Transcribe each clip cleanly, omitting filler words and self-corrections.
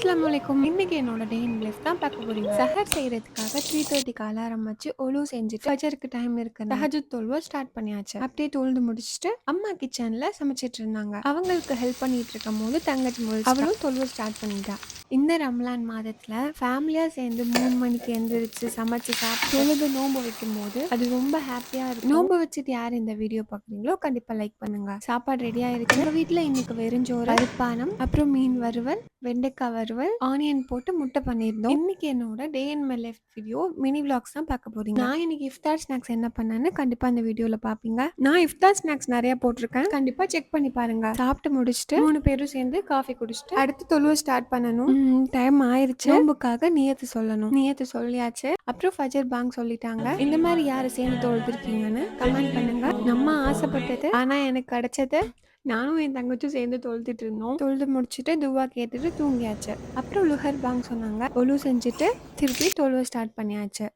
அஸ்ஸலாமு அலைக்கும். இன்னைக்கு என்னோட டே இன் லைஃப் தான் பார்க்க போறீங்க. சஹர் செய்றதுக்காக 3:30க்கு அலாரம் வச்சு ஒலு செஞ்சுட்டு ஃபஜருக்கு டைம் இருக்கு. தஹஜுத் தொழுவ ஸ்டார்ட் பண்ணியாச்சு. அப்படியே தொழுது முடிச்சுட்டு அம்மா கிச்சன்ல சமைச்சிட்டு இருந்தாங்க. அவங்களுக்கு ஹெல்ப் பண்ணிட்டு இருக்கும்போது தங்கச்சி அவளும் தொழுவ ஸ்டார்ட் பண்ணிட்டா. இந்த ரம்லான் மாதத்துல ஃபேமிலியா சேர்ந்து 3 மணிக்கு எந்திரிச்சு சமைச்சு சாப்பிட்டு தொழுது நோன்பு வைக்கும்போது அது ரொம்ப ஹாப்பியா இருக்கும். நோன்பு வச்சுட்டு யார் இந்த வீடியோ பாக்குறீங்களோ கண்டிப்பா லைக் பண்ணுங்க. சாப்பாடு ரெடி ஆயிருச்சு. எங்க வீட்ல இன்னைக்கு வெறுஞ்சோறு, பருப்பானம், அப்புறம் மீன் வறுவல், வெண்டைக்காய் வறுவல், ஆனியன் போட்டு முட்டை பண்ணியிருந்தோம். இன்னைக்கு என்னோட day in my life video mini vlogs தான் பார்க்க போறீங்க. நான் இன்னைக்கு இஃப்தார் ஸ்நாக்ஸ் என்ன பண்ணேன்னு கண்டிப்பா இந்த வீடியோல பாப்பீங்க. நான் இஃப்தார் ஸ்நாக்ஸ் நிறைய போட்டிருக்கேன், கண்டிப்பா செக் பண்ணி பாருங்க. சாப்பிட்டு முடிச்சுட்டு 3 பேரும் சேர்ந்து காஃபி குடிச்சிட்டு அடுத்து தொழுவ ஸ்டார்ட் பண்ணணும். டைம் ஆயிருச்சு. நோம்புக்காக நியத்து சொல்லணும். நியத்து சொல்லியாச்சு. அப்புறம் ஃபஜர் பாங் சொல்லிட்டாங்க. இந்த மாதிரி யாரு சேர்ந்து தொழுதுருக்கீங்கன்னு கமெண்ட் பண்ணுங்க. நம்ம ஆசைப்பட்டது ஆனா எனக்கு கிடைச்சது. நானும் என் தங்கச்சும் சேர்ந்து தொழுதுட்டு இருந்தோம். தொழுது முடிச்சுட்டு துவா கேட்டுட்டு தூங்கியாச்சு. அப்புறம் லுஹர் பாங் சொன்னாங்க. ஒலு செஞ்சுட்டு திருப்பி தொழுவ ஸ்டார்ட் பண்ணியாச்சு.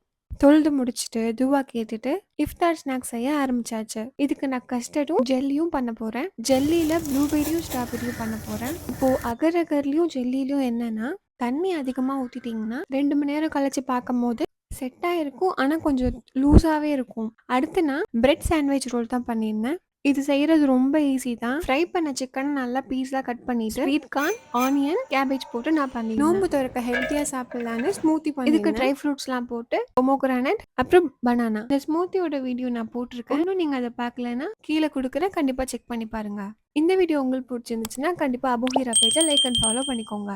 தொழுது முடிச்சுட்டு துவா கேட்டுட்டு இஃப்தார் ஸ்நாக்ஸ் செய்ய ஆரம்பிச்சாச்சு. இதுக்கு நான் கஸ்டர்டும் ஜெல்லியும் பண்ண போறேன். ஜெல்லியில ப்ளூபெரியும் ஸ்ட்ராபெரியும் பண்ண போறேன். இப்போ அகர் அகர்லயும் ஜெல்லிலையும் என்னன்னா, தண்ணி அதிகமா ஊத்திட்டீங்கன்னா 2 மணி நேரம் கழிச்சு பார்க்கும் போது செட் ஆயிருக்கும், ஆனா கொஞ்சம் லூஸாவே இருக்கும். அடுத்து நான் பிரெட் சாண்ட்விச் ரோல் தான் பண்ணியிருந்தேன். இது செய்யறது ரொம்ப ஈஸி தான். ஃப்ரை பண்ண சிக்கன் நல்லா பீஸா கட் பண்ணிட்டு ஸ்வீட் கார்ன், ஆனியன், கேபேஜ் போட்டு நான் பண்ணிருந்தேன். நோம்பு திறக்க ஹெல்த்தியா சாப்பிடலான்னு ஸ்மூத்தி பண்ணி இதுக்கு ட்ரை ஃப்ரூட்ஸ்லாம் போட்டு பொமோகிரானட் அப்புறம் பனானா. இந்த ஸ்மூத்தியோட வீடியோ நான் போட்டிருக்கேன். இன்னும் நீங்க அதை பார்க்கலன்னா கீழே கொடுக்குறேன், கண்டிப்பா செக் பண்ணி பாருங்க. இந்த வீடியோ உங்களுக்கு பிடிச்சிருந்துச்சுன்னா கண்டிப்பா அபுஹீரா பேஜை லைக் அண்ட் ஃபாலோ பண்ணிக்கோங்க.